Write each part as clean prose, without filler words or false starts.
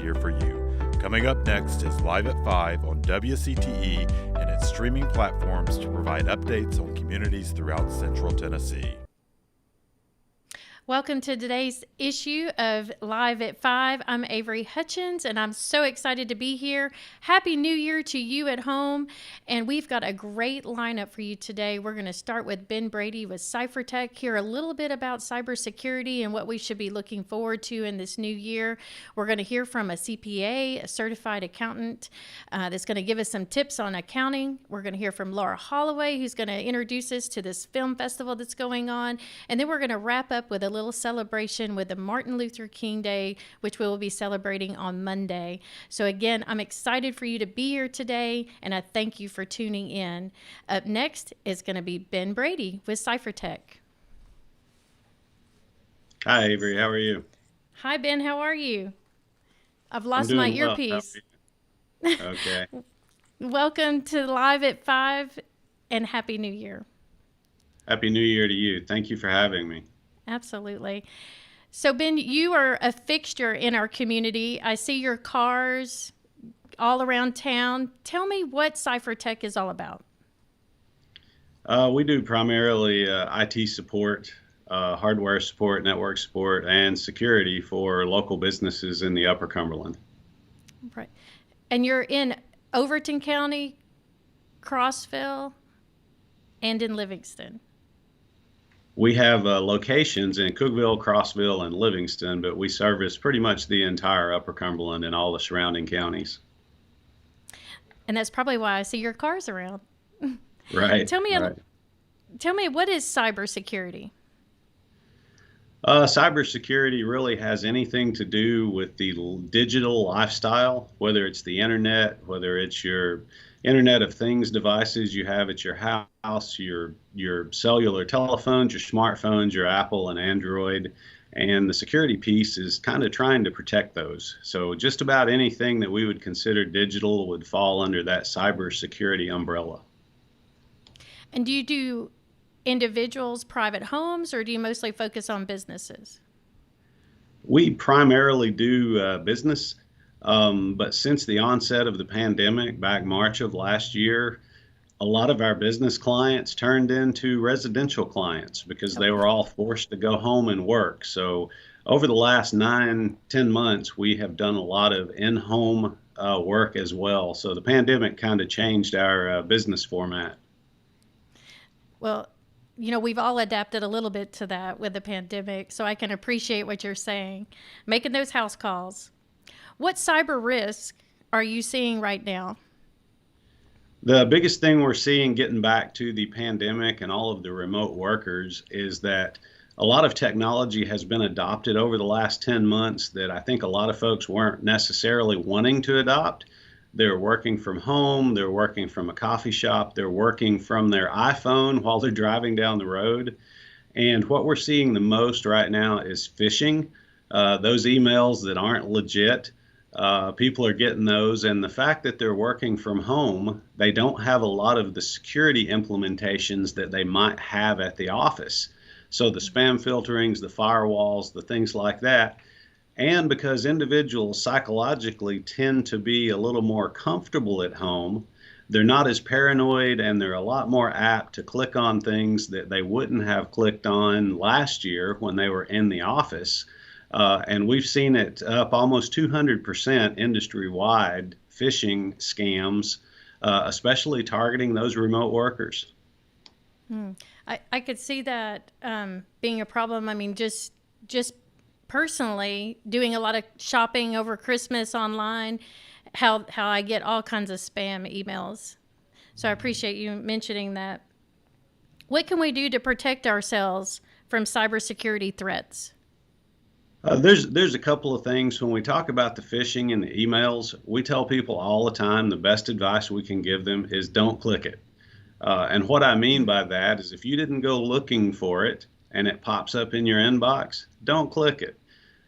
here for you. Coming up next is Live at 5 on Wcte and its streaming platforms to provide updates on communities throughout Central Tennessee. Welcome to today's issue of Live at 5. I'm Avery Hutchins, and I'm so excited to be here. Happy New Year to you at home, and we've got a great lineup for you today. We're going to start with Ben Brady with CipherTek, hear a little bit about cybersecurity and what we should be looking forward to in this new year. We're going to hear from a CPA, a certified accountant, that's going to give us some tips on accounting. We're going to hear from Laura Holloway, who's going to introduce us to this film festival that's going on, and then we're going to wrap up with a little celebration with the Martin Luther King Day, which we will be celebrating on Monday. So again, I'm excited for you to be here today, and I thank you for tuning in. Up next is going to be Ben Brady with CipherTek. Hi, Avery. How are you? Hi, Ben. How are you? I've lost my earpiece. Well. Okay. Welcome to Live at 5, and Happy New Year. Happy New Year to you. Thank you for having me. Absolutely. So, Ben, you are a fixture in our community. I see your cars all around town. Tell me what CipherTek is all about. We do primarily IT support, hardware support, network support, and security for local businesses in the Upper Cumberland. Right. And you're in Overton County, Crossville, and in Livingston. We have locations in Cookeville, Crossville, and Livingston, but we service pretty much the entire Upper Cumberland and all the surrounding counties. And that's probably why I see your cars around. Right. Tell me, what is cybersecurity? Cybersecurity really has anything to do with the digital lifestyle, whether it's the internet, whether it's your Internet of Things devices you have at your house, your cellular telephones, your smartphones, your Apple and Android, and the security piece is kind of trying to protect those. So just about anything that we would consider digital would fall under that cybersecurity umbrella. And do you do individuals, private homes, or do you mostly focus on businesses? We primarily do business. But since the onset of the pandemic back March of last year, a lot of our business clients turned into residential clients because they were all forced to go home and work. So over the last 9-10 months, we have done a lot of in-home work as well. So the pandemic kind of changed our business format. Well, you know, we've all adapted a little bit to that with the pandemic, so I can appreciate what you're saying, making those house calls. What cyber risk are you seeing right now? The biggest thing we're seeing getting back to the pandemic and all of the remote workers is that a lot of technology has been adopted over the last 10 months that I think a lot of folks weren't necessarily wanting to adopt. They're working from home, they're working from a coffee shop, they're working from their iPhone while they're driving down the road. And what we're seeing the most right now is phishing. Those emails that aren't legit. People are getting those, and the fact that they're working from home, they don't have a lot of the security implementations that they might have at the office. So the spam filterings, the firewalls, the things like that. And because individuals psychologically tend to be a little more comfortable at home, they're not as paranoid, and they're a lot more apt to click on things that they wouldn't have clicked on last year when they were in the office. And we've seen it up almost 200% industry-wide, phishing scams, especially targeting those remote workers. I could see that being a problem. I mean, just personally, doing a lot of shopping over Christmas online, how I get all kinds of spam emails. So I appreciate you mentioning that. What can we do to protect ourselves from cybersecurity threats? There's a couple of things. When we talk about the phishing and the emails, we tell people all the time the best advice we can give them is don't click it. And what I mean by that is if you didn't go looking for it and it pops up in your inbox, don't click it.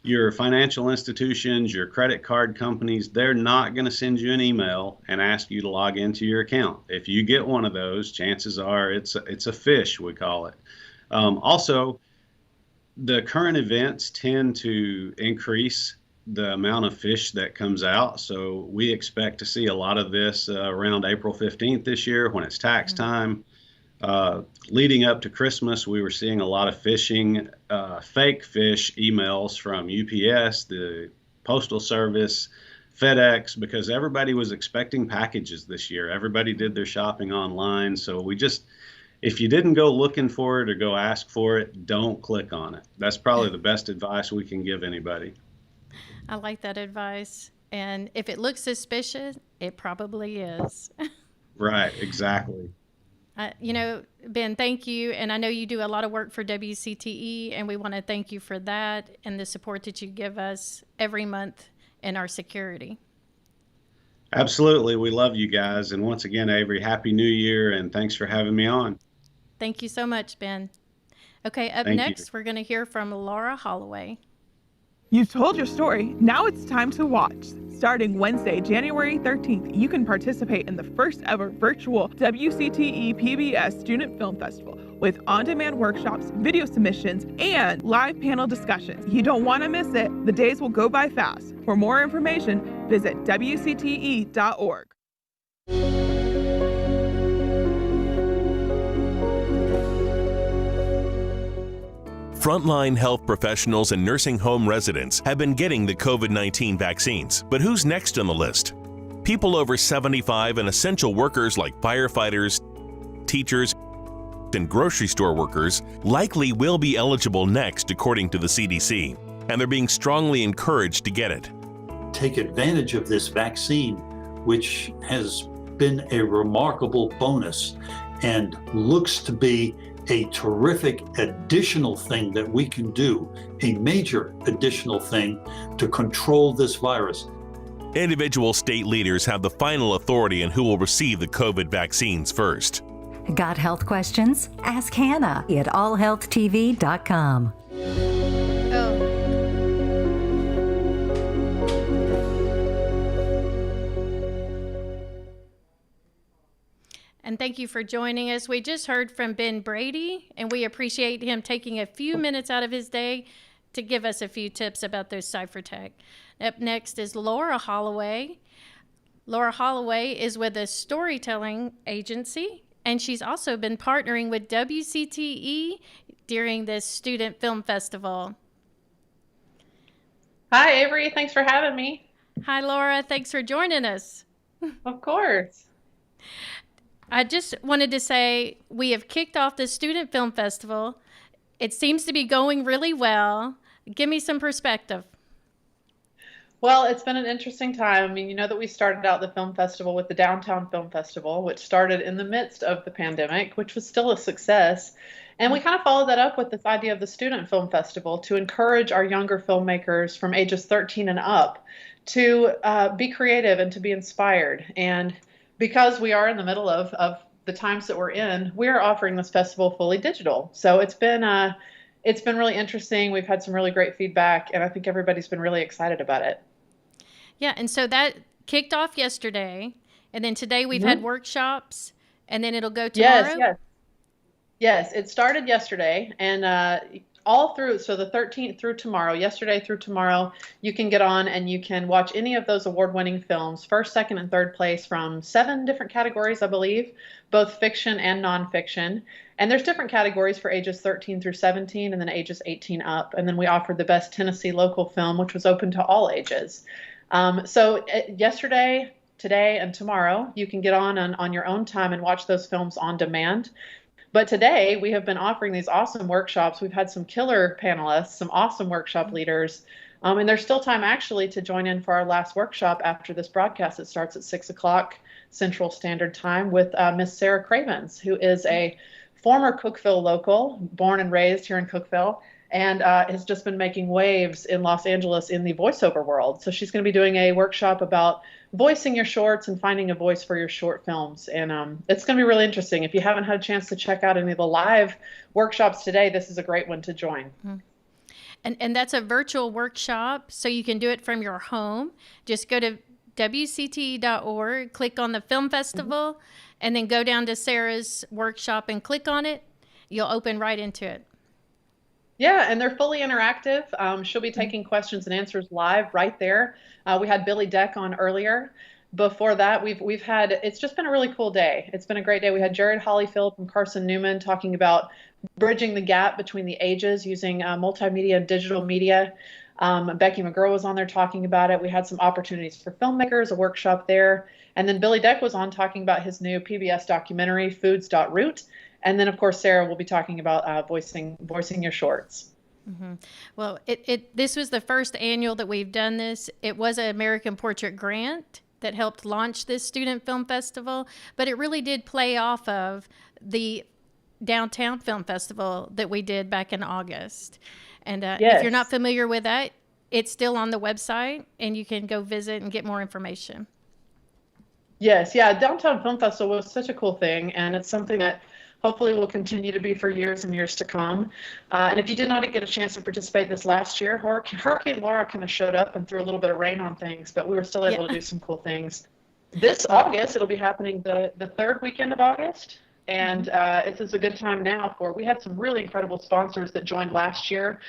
Your financial institutions, your credit card companies, they're not going to send you an email and ask you to log into your account. If you get one of those, chances are it's a phish, we call it. Also, the current events tend to increase the amount of fish that comes out. So we expect to see a lot of this around April 15th this year when it's tax time. Leading up to Christmas, we were seeing a lot of fishing, fake fish emails from UPS, the Postal Service, FedEx, because everybody was expecting packages this year. Everybody did their shopping online. So if you didn't go looking for it or go ask for it, don't click on it. That's probably the best advice we can give anybody. I like that advice. And if it looks suspicious, it probably is. Right, exactly. Ben, thank you. And I know you do a lot of work for WCTE, and we want to thank you for that and the support that you give us every month in our security. Absolutely. We love you guys. And once again, Avery, Happy New Year, and thanks for having me on. Thank you so much, Ben. Okay, up next, we're going to hear from Laura Holloway. You've told your story. Now it's time to watch. Starting Wednesday, January 13th, you can participate in the first ever virtual WCTE PBS Student Film Festival with on-demand workshops, video submissions, and live panel discussions. You don't want to miss it. The days will go by fast. For more information, visit WCTE.org. Frontline health professionals and nursing home residents have been getting the COVID-19 vaccines, but who's next on the list? People over 75 and essential workers like firefighters, teachers, and grocery store workers likely will be eligible next, according to the CDC, and they're being strongly encouraged to get it. Take advantage of this vaccine, which has been a remarkable bonus and looks to be a terrific additional thing that we can do, a major additional thing to control this virus. Individual state leaders have the final authority on who will receive the COVID vaccines first. Got health questions? Ask Hannah at allhealthtv.com. And thank you for joining us. We just heard from Ben Brady, and we appreciate him taking a few minutes out of his day to give us a few tips about those CipherTek. Up next is Laura Holloway. Laura Holloway is with a storytelling agency, and she's also been partnering with WCTE during this student film festival. Hi, Avery. Thanks for having me. Hi, Laura. Thanks for joining us. Of course. I just wanted to say we have kicked off the Student Film Festival. It seems to be going really well. Give me some perspective. Well, it's been an interesting time. I mean, you know that we started out the film festival with the Downtown Film Festival, which started in the midst of the pandemic, which was still a success. And we kind of followed that up with this idea of the Student Film Festival to encourage our younger filmmakers from ages 13 and up to be creative and to be inspired. And because we are in the middle of the times that we're in, we're offering this festival fully digital. So it's been really interesting. We've had some really great feedback, and I think everybody's been really excited about it. Yeah, and so that kicked off yesterday, and then today we've had workshops, and then it'll go tomorrow? Yes, it started yesterday, and all through, so the 13th through tomorrow, yesterday through tomorrow, you can get on and you can watch any of those award-winning films, first, second, and third place from 7 different categories, I believe, both fiction and nonfiction. And there's different categories for ages 13 through 17 and then ages 18 up. And then we offered the best Tennessee local film, which was open to all ages. So yesterday, today, and tomorrow, you can get on your own time and watch those films on demand. But today, we have been offering these awesome workshops. We've had some killer panelists, some awesome workshop leaders, and there's still time actually to join in for our last workshop after this broadcast. It starts at 6 o'clock Central Standard Time with Miss Sarah Cravens, who is a former Cookeville local, born and raised here in Cookeville, and has just been making waves in Los Angeles in the voiceover world. So she's going to be doing a workshop about voicing your shorts and finding a voice for your short films. And it's going to be really interesting. If you haven't had a chance to check out any of the live workshops today, this is a great one to join. Mm-hmm. And that's a virtual workshop, so you can do it from your home. Just go to WCTE.org, click on the film festival, and then go down to Sarah's workshop and click on it. You'll open right into it. Yeah, and they're fully interactive. She'll be taking questions and answers live right there. We had Billy Deck on earlier. Before that, we've had, it's just been a really cool day. It's been a great day. We had Jared Hollyfield from Carson Newman talking about bridging the gap between the ages using multimedia and digital media. Becky McGurl was on there talking about it. We had some opportunities for filmmakers, a workshop there. And then Billy Deck was on talking about his new PBS documentary, Foods.Root. And then, of course, Sarah will be talking about voicing your shorts. Mm-hmm. Well, this was the first annual that we've done this. It was an American Portrait grant that helped launch this student film festival, but it really did play off of the Downtown Film Festival that we did back in August. And Yes. If you're not familiar with that, it's still on the website, and you can go visit and get more information. Yes, yeah, Downtown Film Festival was such a cool thing, and it's something that hopefully will continue to be for years and years to come. And if you did not get a chance to participate this last year, Hurricane Laura kind of showed up and threw a little bit of rain on things, but we were still able to do some cool things. This August, it'll be happening the third weekend of August. And this is a good time now we had some really incredible sponsors that joined last year,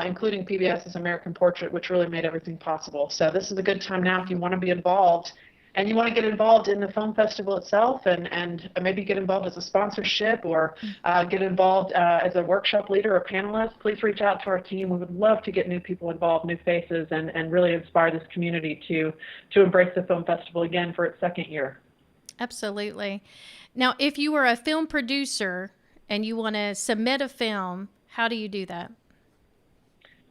including PBS's American Portrait, which really made everything possible. So this is a good time now if you want to be involved. And you want to get involved in the film festival itself and maybe get involved as a sponsorship or get involved as a workshop leader or panelist, please reach out to our team. We would love to get new people involved, new faces, and really inspire this community to embrace the film festival again for its second year. Absolutely. Now, if you were a film producer and you want to submit a film, how do you do that?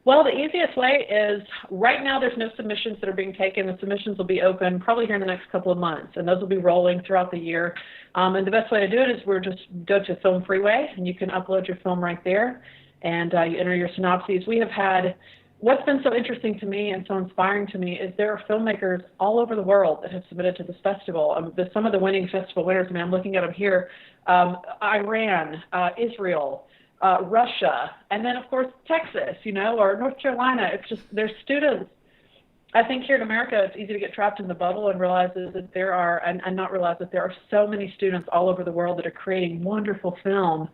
Well, the easiest way is right now there's no submissions that are being taken. The submissions will be open probably here in the next couple of months, and those will be rolling throughout the year. And the best way to do it is just go to Film Freeway, and you can upload your film right there, and you enter your synopses. We have had, what's been so interesting to me and so inspiring to me is there are filmmakers all over the world that have submitted to this festival. Some of the winning festival winners, I'm looking at them here, Iran, Israel, Russia, and then of course Texas, or North Carolina. It's just, there's students. I think here in America, it's easy to get trapped in the bubble and realize that there are, and not realize that there are so many students all over the world that are creating wonderful film.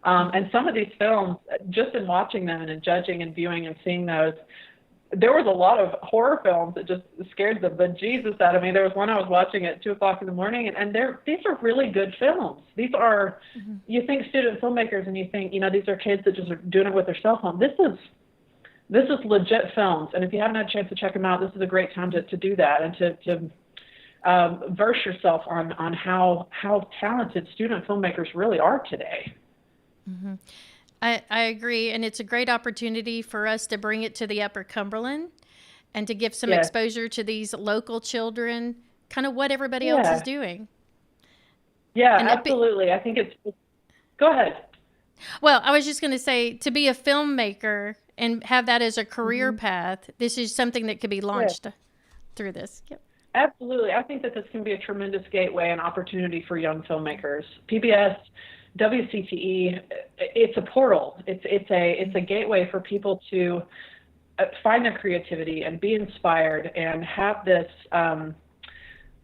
And some of these films, just in watching them and in judging and viewing and seeing those, there was a lot of horror films that just scared the bejesus out of me. There was one I was watching at 2 o'clock in the morning, and these are really good films. These are, you think student filmmakers, and you think, these are kids that just are doing it with their cell phone. This is legit films, and if you haven't had a chance to check them out, this is a great time to do that and to verse yourself on how talented student filmmakers really are today. Mm-hmm. I agree, and it's a great opportunity for us to bring it to the Upper Cumberland and to give some exposure to these local children, kind of what everybody else is doing. Yeah, and absolutely. I think it's go ahead. Well, I was just going to say, to be a filmmaker and have that as a career path, this is something that could be launched through this. Yep. Absolutely. I think that this can be a tremendous gateway and opportunity for young filmmakers. PBS, Wcte, it's a portal. It's a gateway for people to find their creativity and be inspired and have this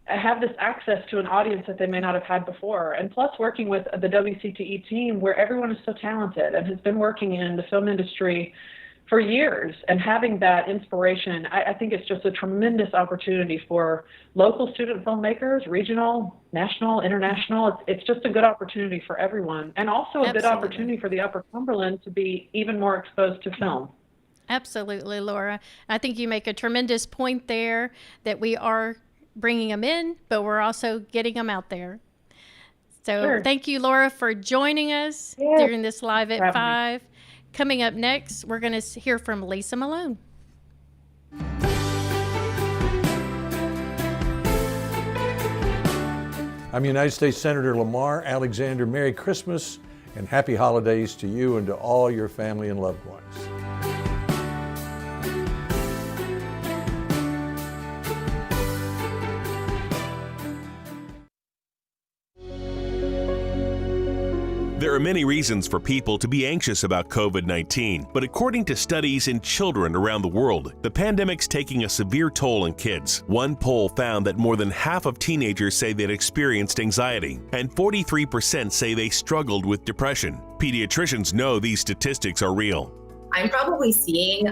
access to an audience that they may not have had before. And plus, working with the Wcte team, where everyone is so talented and has been working in the film industry for years, and having that inspiration, I think it's just a tremendous opportunity for local student filmmakers, regional, national, international. It's just a good opportunity for everyone, and also a good opportunity for the Upper Cumberland to be even more exposed to film. Absolutely, Laura. I think you make a tremendous point there that we are bringing them in, but we're also getting them out there. So thank you, Laura, for joining us during this Live at 5. Coming up next, we're going to hear from Lisa Malone. I'm United States Senator Lamar Alexander. Merry Christmas and happy holidays to you and to all your family and loved ones. There are many reasons for people to be anxious about COVID-19, but according to studies in children around the world, the pandemic's taking a severe toll on kids. One poll found that more than half of teenagers say they'd experienced anxiety, and 43% say they struggled with depression. Pediatricians know these statistics are real. I'm probably seeing,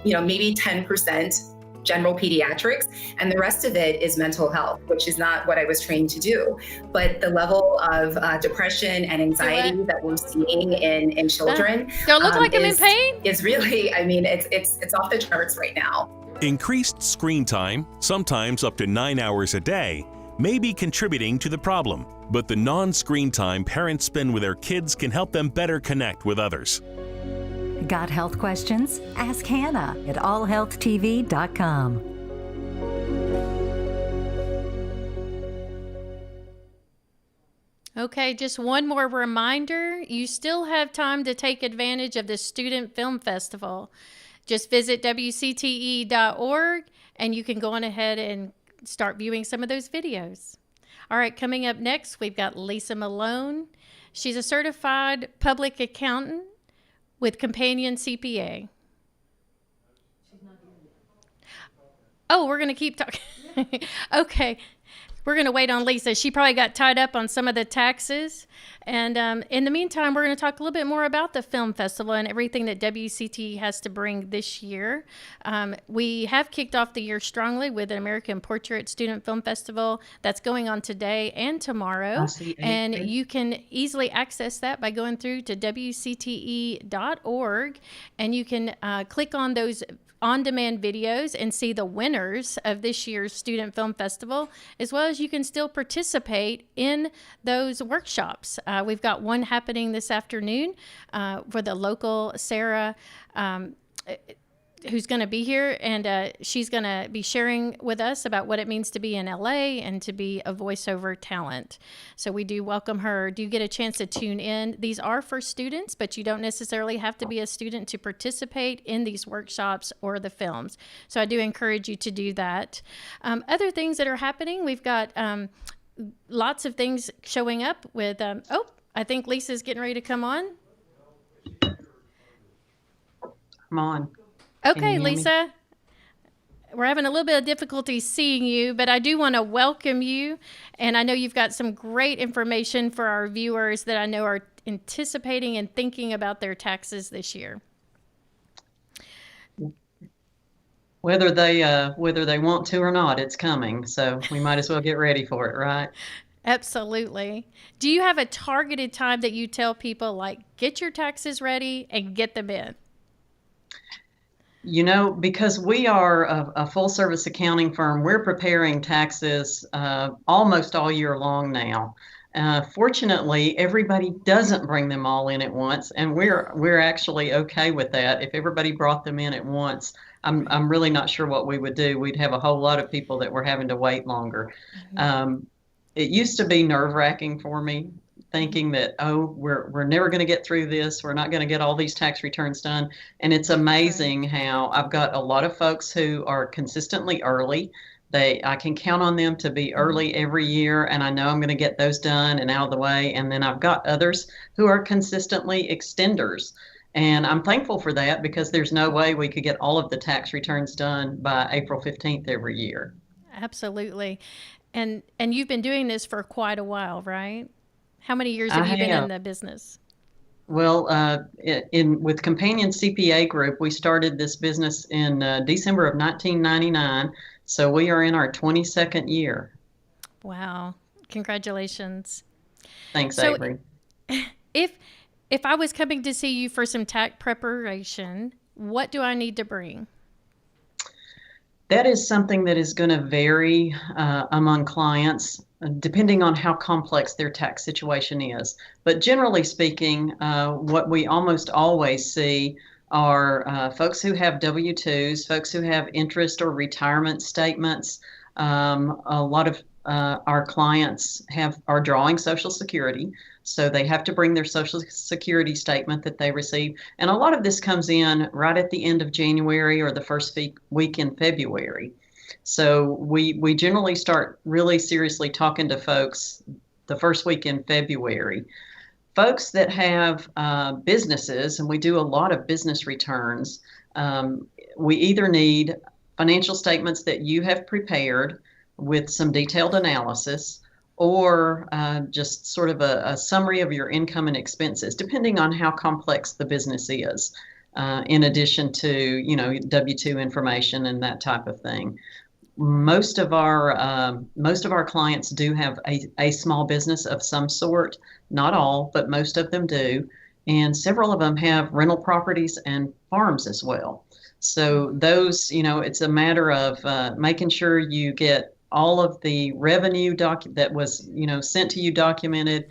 maybe 10% general pediatrics, and the rest of it is mental health, which is not what I was trained to do. But the level of depression and anxiety that we're seeing in children do I look like I'm in pain? Is really, it's off the charts right now. Increased screen time, sometimes up to 9 hours a day, may be contributing to the problem, but the non-screen time parents spend with their kids can help them better connect with others. Got health questions? Ask Hannah at allhealthtv.com. Okay, just one more reminder. You still have time to take advantage of the Student Film Festival. Just visit wcte.org and you can go on ahead and start viewing some of those videos. All right, coming up next, we've got Lisa Malone. She's a certified public accountant with Companion CPA. Oh, we're going to keep talking. Okay. We're going to wait on Lisa. She probably got tied up on some of the taxes. And in the meantime, we're going to talk a little bit more about the film festival and everything that WCT has to bring this year. We have kicked off the year strongly with an American Portrait Student Film Festival that's going on today and tomorrow. And you can easily access that by going through to wcte.org. And you can click on those on-demand videos and see the winners of this year's Student Film Festival, as well as you can still participate in those workshops. We've got one happening this afternoon for the local Sarah, who's going to be here, and she's going to be sharing with us about what it means to be in LA and to be a voiceover talent. So we do welcome her. Do get a chance to tune in. These are for students, but you don't necessarily have to be a student to participate in these workshops or the films. So I do encourage you to do that. Other things that are happening, we've got lots of things showing up with, I think Lisa's getting ready to come on. Come on. Okay, Lisa, we're having a little bit of difficulty seeing you, but I do want to welcome you. And I know you've got some great information for our viewers that I know are anticipating and thinking about their taxes this year. Whether they want to or not, it's coming. So we might as well get ready for it, right? Absolutely. Do you have a targeted time that you tell people, like, get your taxes ready and get them in? You know, because we are a full-service accounting firm, we're preparing taxes almost all year long now. Fortunately, everybody doesn't bring them all in at once, and we're actually okay with that. If everybody brought them in at once, I'm really not sure what we would do. We'd have a whole lot of people that were having to wait longer. Mm-hmm. It used to be nerve-wracking for me, thinking that, we're never going to get through this. We're not going to get all these tax returns done. And it's amazing how I've got a lot of folks who are consistently early. I can count on them to be early every year, and I know I'm going to get those done and out of the way. And then I've got others who are consistently extenders. And I'm thankful for that, because there's no way we could get all of the tax returns done by April 15th every year. Absolutely. And you've been doing this for quite a while, right? How many years have you been in the business? Well, with Companion CPA Group, we started this business in December of 1999. So we are in our 22nd year. Wow. Congratulations. Thanks, Avery. If I was coming to see you for some tax preparation, what do I need to bring? That is something that is going to vary among clients, depending on how complex their tax situation is. But generally speaking, what we almost always see are folks who have W-2s, folks who have interest or retirement statements. A lot of our clients are drawing Social Security, so they have to bring their Social Security statement that they receive. And a lot of this comes in right at the end of January or the first week in February. So we generally start really seriously talking to folks the first week in February. Folks that have businesses, and we do a lot of business returns, we either need financial statements that you have prepared with some detailed analysis, or just sort of a summary of your income and expenses, depending on how complex the business is. in addition to, W-2 information and that type of thing. Most of our clients do have a small business of some sort. Not all, but most of them do. And several of them have rental properties and farms as well. So those, it's a matter of making sure you get all of the revenue that was, sent to you documented.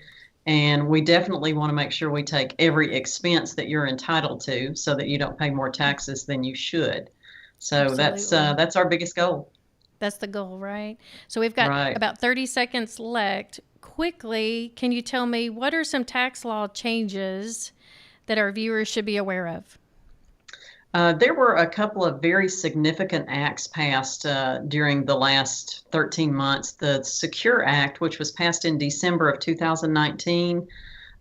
And we definitely want to make sure we take every expense that you're entitled to so that you don't pay more taxes than you should. So that's our biggest goal. That's the goal, right? So we've got about 30 seconds left. Quickly, can you tell me what are some tax law changes that our viewers should be aware of? There were a couple of very significant acts passed during the last 13 months. The Secure Act, which was passed in December of 2019,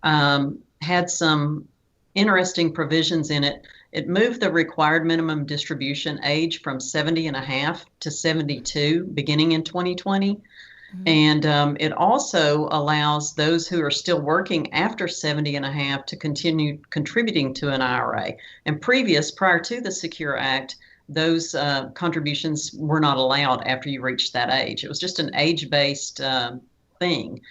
had some interesting provisions in it. It moved the required minimum distribution age from 70 and a half to 72 beginning in 2020. Mm-hmm. And it also allows those who are still working after 70 and a half to continue contributing to an IRA. And prior to the Secure Act, those contributions were not allowed after you reached that age. It was just an age-based thing.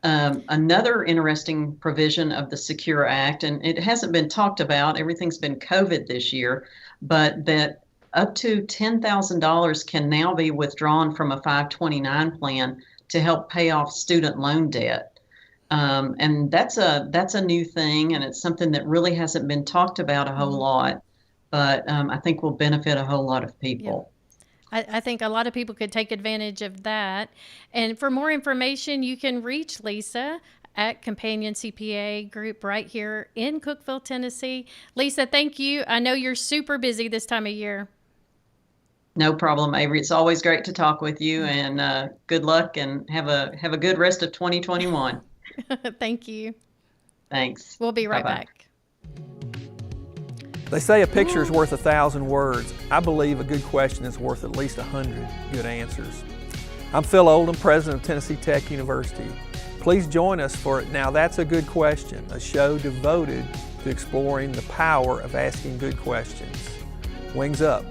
Another interesting provision of the Secure Act, and it hasn't been talked about, everything's been COVID this year, but that up to $10,000 can now be withdrawn from a 529 plan to help pay off student loan debt. And that's a new thing, and it's something that really hasn't been talked about a whole lot, but I think will benefit a whole lot of people. Yeah. I think a lot of people could take advantage of that. And for more information, you can reach Lisa at Companion CPA Group right here in Cookeville, Tennessee. Lisa, thank you. I know you're super busy this time of year. No problem, Avery. It's always great to talk with you, and good luck, and have a good rest of 2021. Thank you. Thanks. We'll be right back. They say a picture is worth 1,000 words. I believe a good question is worth at least 100 good answers. I'm Phil Oldham, president of Tennessee Tech University. Please join us for Now That's a Good Question, a show devoted to exploring the power of asking good questions. Wings up.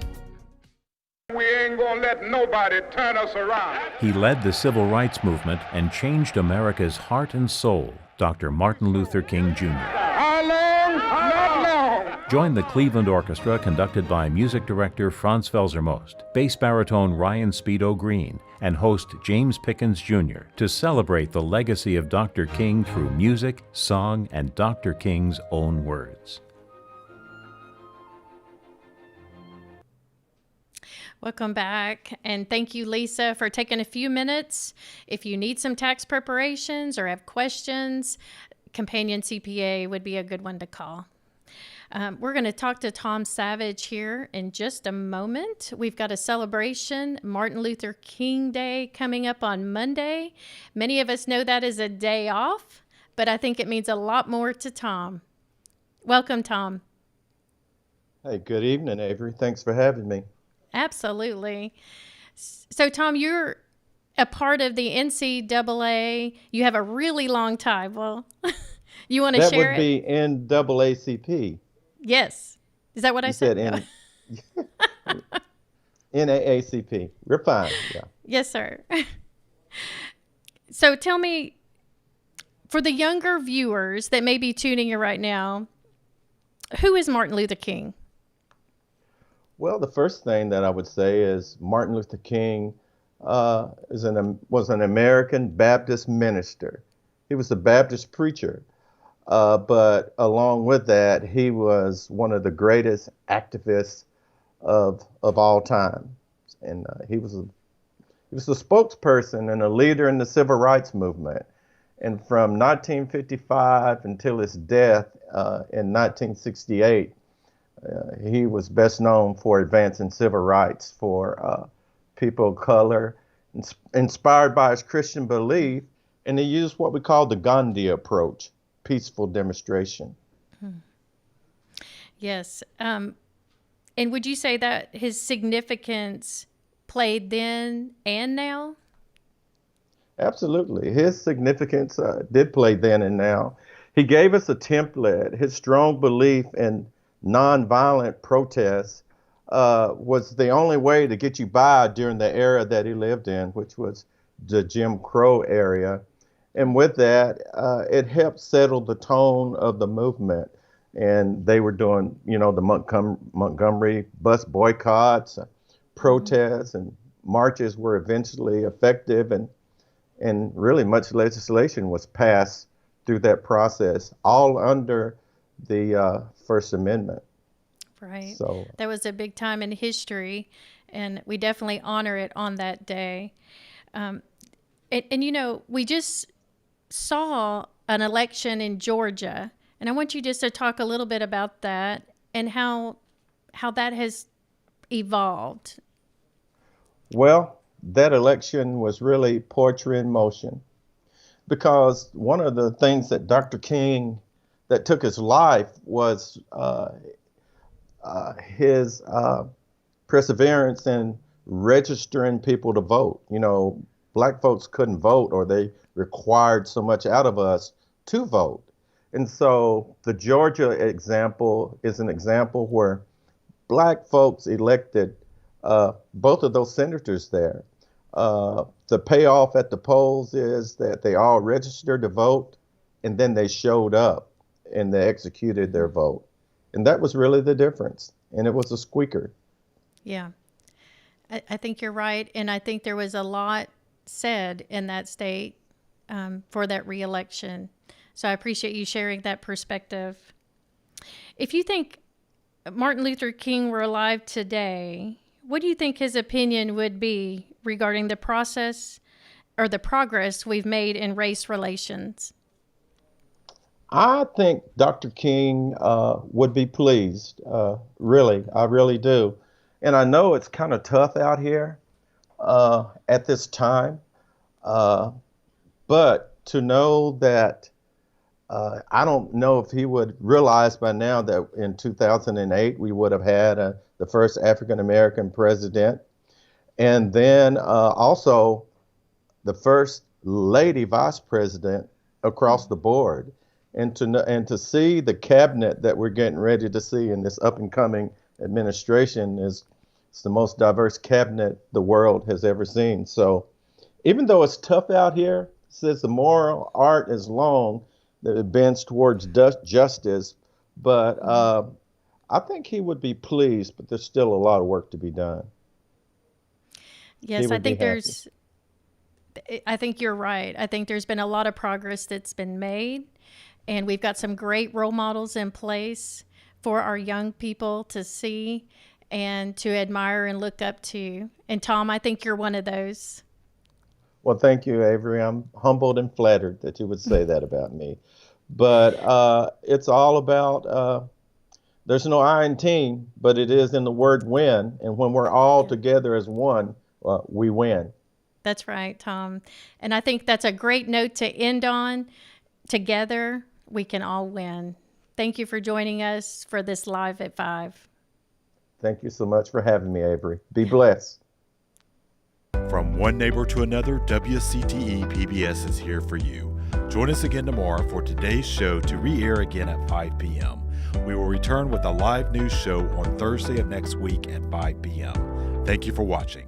We ain't gonna let nobody turn us around. He led the civil rights movement and changed America's heart and soul, Dr. Martin Luther King Jr. How long? Not long. Join the Cleveland Orchestra, conducted by music director Franz Felsermost, bass baritone Ryan Speedo Green, and host James Pickens Jr. to celebrate the legacy of Dr. King through music, song, and Dr. King's own words. Welcome back, and thank you, Lisa, for taking a few minutes. If you need some tax preparations or have questions, Companion CPA would be a good one to call. We're going to talk to Tom Savage here in just a moment. We've got a celebration, Martin Luther King Day, coming up on Monday. Many of us know that is a day off, but I think it means a lot more to Tom. Welcome, Tom. Hey, good evening, Avery. Thanks for having me. Absolutely. So, Tom, you're a part of the NCAA. You have a really long title. You want to share it? That would be NAACP. Yes. Is that what I said? NAACP. We're fine. Yeah. Yes, sir. So tell me, for the younger viewers that may be tuning in right now, who is Martin Luther King? Well, the first thing that I would say is Martin Luther King was an American Baptist minister. He was a Baptist preacher, but along with that, he was one of the greatest activists of all time, and he was a spokesperson and a leader in the civil rights movement. And from 1955 until his death in 1968. He was best known for advancing civil rights for people of color, inspired by his Christian belief, and he used what we call the Gandhi approach, peaceful demonstration. Yes. And would you say that his significance played then and now? Absolutely. His significance did play then and now. He gave us a template. His strong belief in nonviolent protests was the only way to get you by during the era that he lived in, which was the Jim Crow area. And with that, it helped settle the tone of the movement. And they were doing, the Montgomery bus boycotts, protests, and marches were eventually effective. And really much legislation was passed through that process, all under the First Amendment. Right. So that was a big time in history, and we definitely honor it on that day. And we just saw an election in Georgia, and I want you just to talk a little bit about that and how that has evolved. Well, that election was really poetry in motion, because one of the things that Dr. King that took his life was his perseverance in registering people to vote. Black folks couldn't vote, or they required so much out of us to vote. And so the Georgia example is an example where Black folks elected both of those senators there. The payoff at the polls is that they all registered to vote, and then they showed up and they executed their vote. And that was really the difference. And it was a squeaker. Yeah, I think you're right. And I think there was a lot said in that state for that reelection. So I appreciate you sharing that perspective. If you think Martin Luther King were alive today, what do you think his opinion would be regarding the process or the progress we've made in race relations? I think Dr. King would be pleased, really. I really do. And I know it's kind of tough out here at this time, but to know that I don't know if he would realize by now that in 2008 we would have had the first African-American president, and then also the first lady vice president across the board. And to see the cabinet that we're getting ready to see in this up and coming administration it's the most diverse cabinet the world has ever seen. So even though it's tough out here, it says the moral art is long, that it bends towards justice. But I think he would be pleased, but there's still a lot of work to be done. Yes, I think you're right. I think there's been a lot of progress that's been made. And we've got some great role models in place for our young people to see and to admire and look up to. And Tom, I think you're one of those. Well, thank you, Avery. I'm humbled and flattered that you would say that about me. But it's all about, there's no I in team, but it is in the word win. And when we're all together as one, we win. That's right, Tom. And I think that's a great note to end on. Together, we can all win. Thank you for joining us for this Live at 5. Thank you so much for having me, Avery. Be blessed. From one neighbor to another, WCTE PBS is here for you. Join us again tomorrow for today's show to re-air again at 5 p.m. We will return with a live news show on Thursday of next week at 5 p.m. Thank you for watching.